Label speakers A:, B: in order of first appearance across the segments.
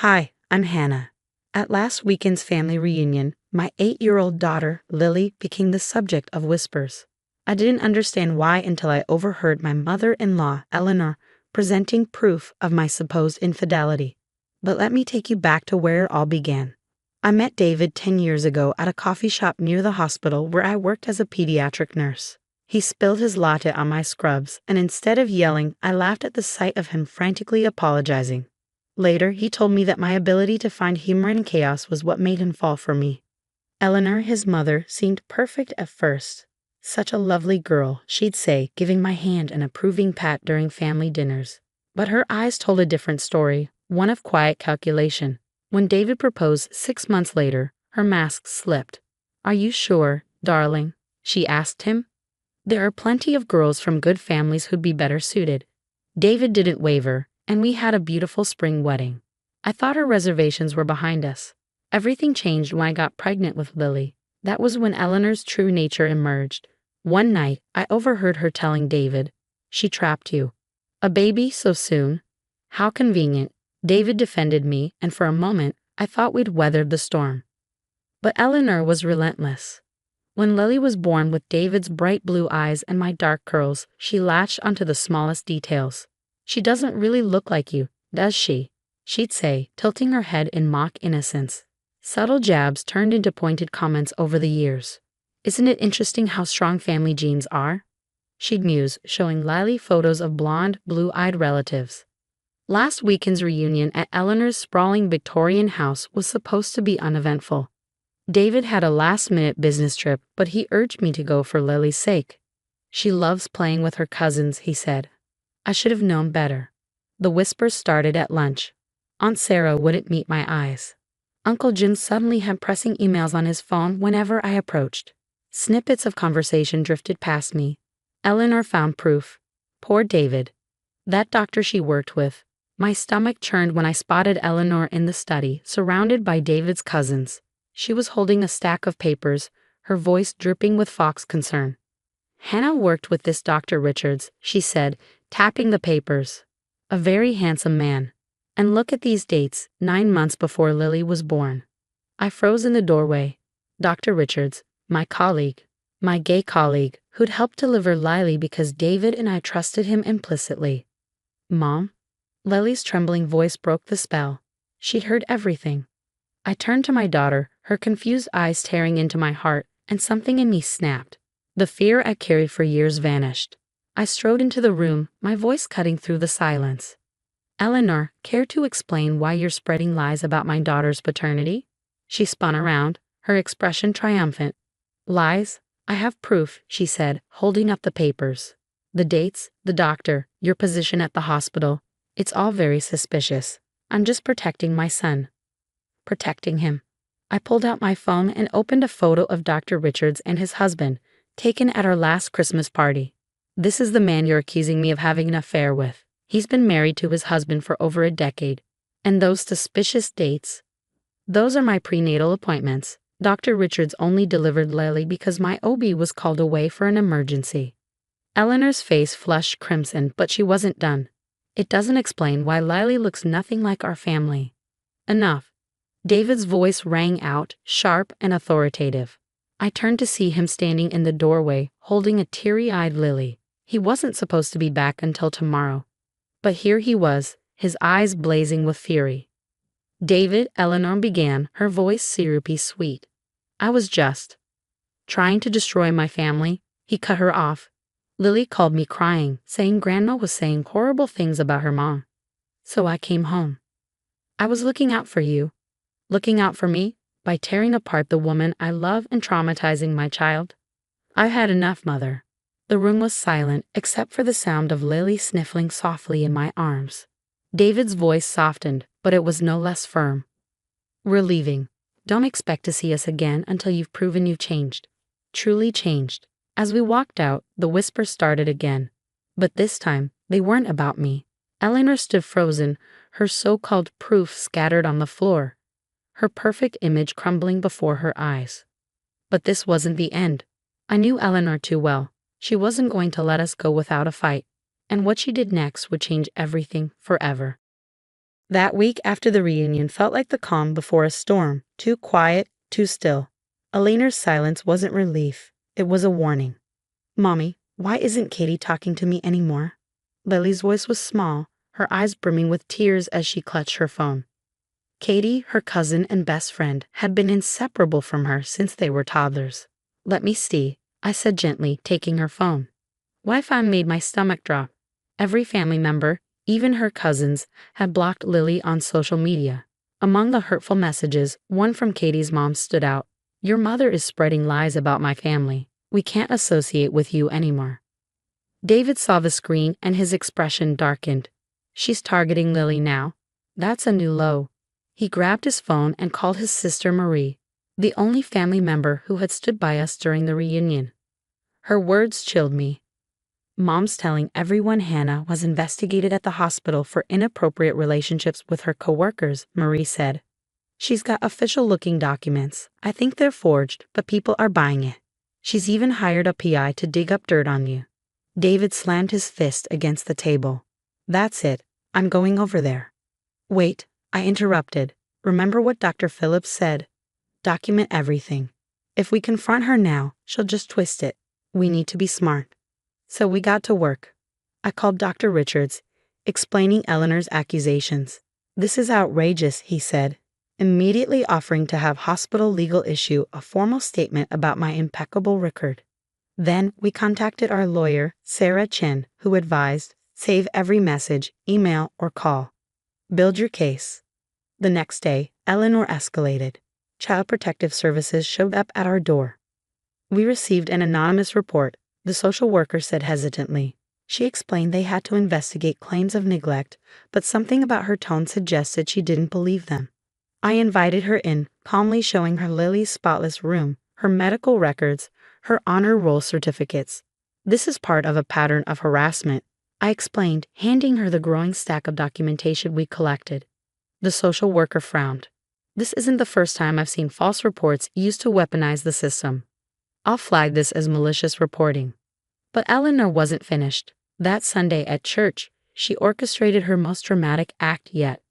A: Hi, I'm Hannah. At last weekend's family reunion, my 8-year-old daughter, Lily, became the subject of whispers. I didn't understand why until I overheard my mother-in-law, Eleanor, presenting proof of my supposed infidelity. But let me take you back to where it all began. I met David 10 years ago at a coffee shop near the hospital where I worked as a pediatric nurse. He spilled his latte on my scrubs, and instead of yelling, I laughed at the sight of him frantically apologizing. Later, he told me that my ability to find humor in chaos was what made him fall for me. Eleanor, his mother, seemed perfect at first. Such a lovely girl, she'd say, giving my hand an approving pat during family dinners. But her eyes told a different story, one of quiet calculation. When David proposed 6 months later, her mask slipped. "Are you sure, darling?" she asked him. "There are plenty of girls from good families who'd be better suited." David didn't waver, and we had a beautiful spring wedding. I thought our reservations were behind us. Everything changed when I got pregnant with Lily. That was when Eleanor's true nature emerged. One night, I overheard her telling David, "She trapped you. A baby so soon? How convenient." David defended me, and for a moment, I thought we'd weathered the storm. But Eleanor was relentless. When Lily was born with David's bright blue eyes and my dark curls, she latched onto the smallest details. "She doesn't really look like you, does she?" she'd say, tilting her head in mock innocence. Subtle jabs turned into pointed comments over the years. "Isn't it interesting how strong family genes are?" she'd muse, showing Lily photos of blonde, blue-eyed relatives. Last weekend's reunion at Eleanor's sprawling Victorian house was supposed to be uneventful. David had a last-minute business trip, but he urged me to go for Lily's sake. "She loves playing with her cousins," he said. I should have known better. The whispers started at lunch. Aunt Sarah wouldn't meet my eyes. Uncle Jim suddenly had pressing emails on his phone whenever I approached. Snippets of conversation drifted past me. Eleanor found proof. Poor David. That doctor she worked with. My stomach churned when I spotted Eleanor in the study, surrounded by David's cousins. She was holding a stack of papers, her voice dripping with Fox concern. "Hannah worked with this Dr. Richards," she said, tapping the papers. "A very handsome man. And look at these dates, 9 months before Lily was born." I froze in the doorway. Dr. Richards, my colleague, my gay colleague, who'd helped deliver Lily because David and I trusted him implicitly. "Mom?" Lily's trembling voice broke the spell. She'd heard everything. I turned to my daughter, her confused eyes tearing into my heart, and something in me snapped. The fear I carried for years vanished. I strode into the room, my voice cutting through the silence. "Eleanor, care to explain why you're spreading lies about my daughter's paternity?" She spun around, her expression triumphant. "Lies? I have proof," she said, holding up the papers. "The dates, the doctor, your position at the hospital. It's all very suspicious. I'm just protecting my son." Protecting him. I pulled out my phone and opened a photo of Dr. Richards and his husband, taken at our last Christmas party. "This is the man you're accusing me of having an affair with. He's been married to his husband for over a decade. And those suspicious dates? Those are my prenatal appointments. Dr. Richards only delivered Lily because my OB was called away for an emergency." Eleanor's face flushed crimson, but she wasn't done. "It doesn't explain why Lily looks nothing like our family." "Enough." David's voice rang out, sharp and authoritative. I turned to see him standing in the doorway, holding a teary-eyed Lily. He wasn't supposed to be back until tomorrow. But here he was, his eyes blazing with fury. "David," Eleanor began, her voice syrupy sweet. "I was just trying to destroy my family." He cut her off. "Lily called me crying, saying Grandma was saying horrible things about her mom. So I came home. I was looking out for you." "Looking out for me? By tearing apart the woman I love and traumatizing my child?" "I've had enough, Mother." The room was silent, except for the sound of Lily sniffling softly in my arms. David's voice softened, but it was no less firm. "We're leaving. Don't expect to see us again until you've proven you've changed. Truly changed." As we walked out, the whispers started again. But this time, they weren't about me. Eleanor stood frozen, her so-called proof scattered on the floor, her perfect image crumbling before her eyes. But this wasn't the end. I knew Eleanor too well. She wasn't going to let us go without a fight, and what she did next would change everything forever. That week after the reunion felt like the calm before a storm, too quiet, too still. Eleanor's silence wasn't relief, it was a warning. "Mommy, why isn't Katie talking to me anymore?" Lily's voice was small, her eyes brimming with tears as she clutched her phone. Katie, her cousin and best friend, had been inseparable from her since they were toddlers. "Let me see," I said gently, taking her phone. Wi-Fi made my stomach drop. Every family member, even her cousins, had blocked Lily on social media. Among the hurtful messages, one from Katie's mom stood out. "Your mother is spreading lies about my family. We can't associate with you anymore." David saw the screen and his expression darkened. "She's targeting Lily now. That's a new low." He grabbed his phone and called his sister Marie, the only family member who had stood by us during the reunion. Her words chilled me. "Mom's telling everyone Hannah was investigated at the hospital for inappropriate relationships with her coworkers," Marie said. "She's got official-looking documents. I think they're forged, but people are buying it. She's even hired a PI to dig up dirt on you." David slammed his fist against the table. "That's it. I'm going over there." "Wait," I interrupted. "Remember what Dr. Phillips said? Document everything. If we confront her now, she'll just twist it. We need to be smart." So we got to work. I called Dr. Richards, explaining Eleanor's accusations. "This is outrageous," he said, immediately offering to have hospital legal issue a formal statement about my impeccable record. Then we contacted our lawyer, Sarah Chen, who advised, "Save every message, email, or call. Build your case." The next day, Eleanor escalated. Child Protective Services showed up at our door. We received an anonymous report, the social worker said hesitantly. She explained they had to investigate claims of neglect, but something about her tone suggested she didn't believe them. I invited her in, calmly showing her Lily's spotless room, her medical records, her honor roll certificates. "This is part of a pattern of harassment," I explained, handing her the growing stack of documentation we collected. The social worker frowned. "This isn't the first time I've seen false reports used to weaponize the system. I'll flag this as malicious reporting." But Eleanor wasn't finished. That Sunday at church, she orchestrated her most dramatic act yet.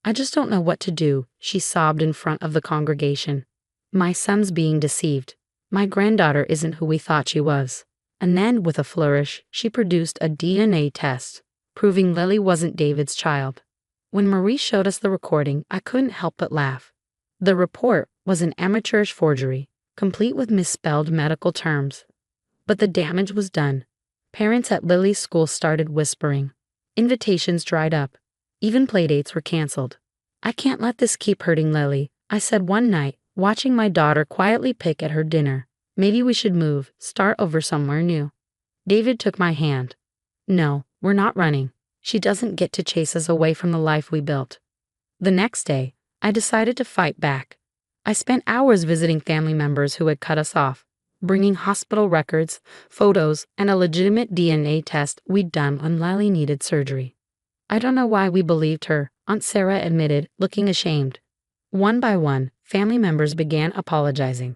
A: "I just don't know what to do," she sobbed in front of the congregation. "My son's being deceived. My granddaughter isn't who we thought she was." And then, with a flourish, she produced a DNA test, proving Lily wasn't David's child. When Marie showed us the recording, I couldn't help but laugh. The report was an amateurish forgery, complete with misspelled medical terms. But the damage was done. Parents at Lily's school started whispering. Invitations dried up. Even playdates were canceled. "I can't let this keep hurting Lily," I said one night, watching my daughter quietly pick at her dinner. "Maybe we should move, start over somewhere new." David took my hand. "No, we're not running. She doesn't get to chase us away from the life we built." The next day, I decided to fight back. I spent hours visiting family members who had cut us off, bringing hospital records, photos, and a legitimate DNA test we'd done when Lily needed surgery. "I don't know why we believed her," Aunt Sarah admitted, looking ashamed. One by one, family members began apologizing.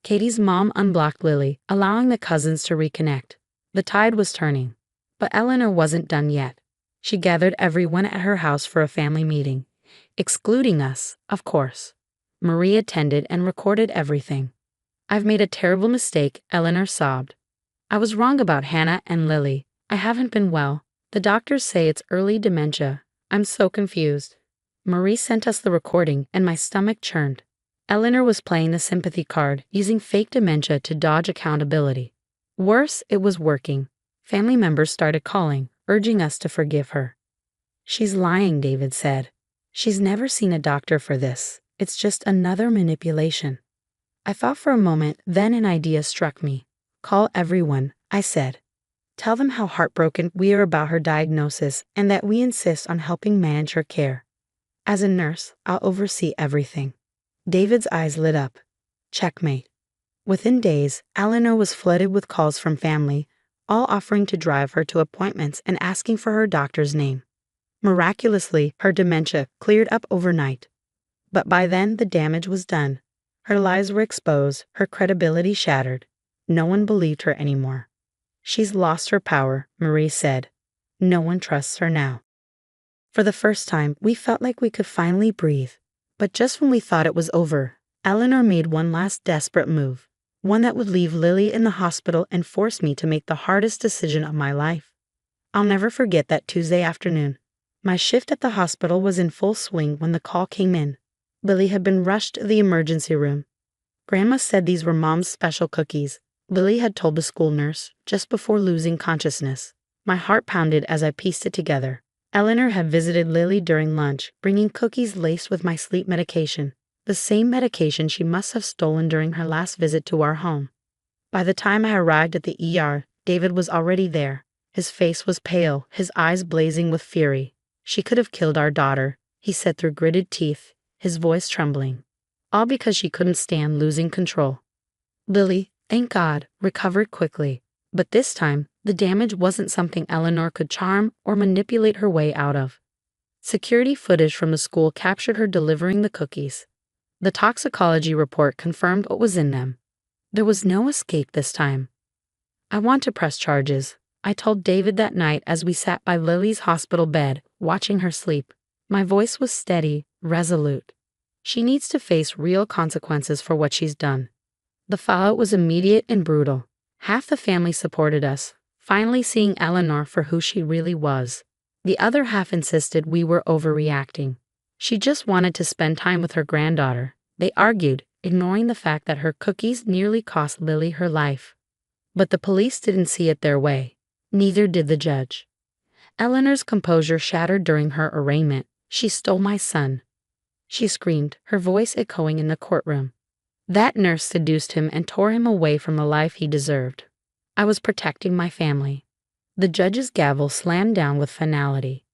A: Katie's mom unblocked Lily, allowing the cousins to reconnect. The tide was turning. But Eleanor wasn't done yet. She gathered everyone at her house for a family meeting, excluding us, of course. Marie attended and recorded everything. "I've made a terrible mistake," Eleanor sobbed. "I was wrong about Hannah and Lily. I haven't been well. The doctors say it's early dementia. I'm so confused." Marie sent us the recording, and my stomach churned. Eleanor was playing the sympathy card, using fake dementia to dodge accountability. Worse, it was working. Family members started calling, urging us to forgive her. "She's lying," David said. "She's never seen a doctor for this. It's just another manipulation." I thought for a moment, then an idea struck me. "Call everyone," I said. "Tell them how heartbroken we are about her diagnosis and that we insist on helping manage her care. As a nurse, I'll oversee everything." David's eyes lit up. Checkmate. Within days, Eleanor was flooded with calls from family, all offering to drive her to appointments and asking for her doctor's name. Miraculously, her dementia cleared up overnight. But by then, the damage was done. Her lies were exposed, her credibility shattered. No one believed her anymore. "She's lost her power," Marie said. "No one trusts her now." For the first time, we felt like we could finally breathe. But just when we thought it was over, Eleanor made one last desperate move. One that would leave Lily in the hospital and force me to make the hardest decision of my life. I'll never forget that Tuesday afternoon. My shift at the hospital was in full swing when the call came in. Lily had been rushed to the emergency room. Grandma said these were Mom's special cookies, Lily had told the school nurse just before losing consciousness. My heart pounded as I pieced it together. Eleanor had visited Lily during lunch, bringing cookies laced with my sleep medication, the same medication she must have stolen during her last visit to our home. By the time I arrived at the ER, David was already there. His face was pale, his eyes blazing with fury. "She could have killed our daughter," he said through gritted teeth, his voice trembling. All because she couldn't stand losing control. Lily, thank God, recovered quickly. But this time, the damage wasn't something Eleanor could charm or manipulate her way out of. Security footage from the school captured her delivering the cookies. The toxicology report confirmed what was in them. There was no escape this time. "I want to press charges," I told David that night as we sat by Lily's hospital bed, watching her sleep. My voice was steady, resolute. "She needs to face real consequences for what she's done." The fallout was immediate and brutal. Half the family supported us, finally seeing Eleanor for who she really was. The other half insisted we were overreacting. She just wanted to spend time with her granddaughter, they argued, ignoring the fact that her cookies nearly cost Lily her life. But the police didn't see it their way. Neither did the judge. Eleanor's composure shattered during her arraignment. "She stole my son," she screamed, her voice echoing in the courtroom. "That nurse seduced him and tore him away from the life he deserved. I was protecting my family." The judge's gavel slammed down with finality.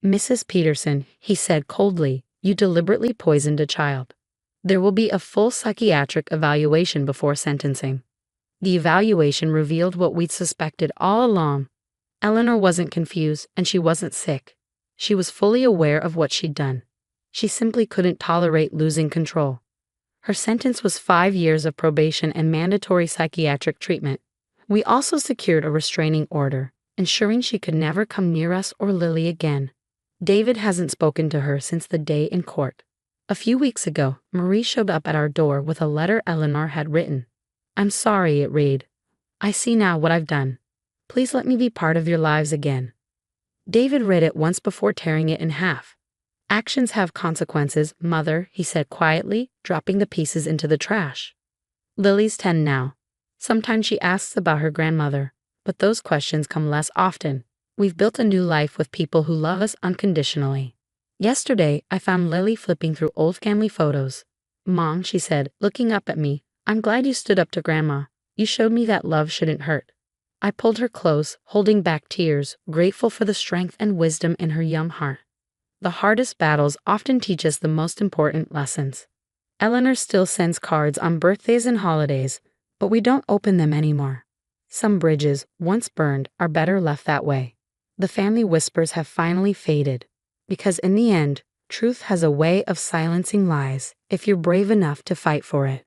A: "Mrs. Peterson," he said coldly, "you deliberately poisoned a child. There will be a full psychiatric evaluation before sentencing." The evaluation revealed what we'd suspected all along. Eleanor wasn't confused, and she wasn't sick. She was fully aware of what she'd done. She simply couldn't tolerate losing control. Her sentence was 5 years of probation and mandatory psychiatric treatment. We also secured a restraining order, ensuring she could never come near us or Lily again. David hasn't spoken to her since the day in court. A few weeks ago, Marie showed up at our door with a letter Eleanor had written. "I'm sorry," it read. "I see now what I've done. Please let me be part of your lives again." David read it once before tearing it in half. "Actions have consequences, Mother," he said quietly, dropping the pieces into the trash. Lily's 10 now. Sometimes she asks about her grandmother, but those questions come less often. We've built a new life with people who love us unconditionally. Yesterday, I found Lily flipping through old family photos. "Mom," she said, looking up at me, "I'm glad you stood up to Grandma. You showed me that love shouldn't hurt." I pulled her close, holding back tears, grateful for the strength and wisdom in her young heart. The hardest battles often teach us the most important lessons. Eleanor still sends cards on birthdays and holidays, but we don't open them anymore. Some bridges, once burned, are better left that way. The family whispers have finally faded, because in the end, truth has a way of silencing lies if you're brave enough to fight for it.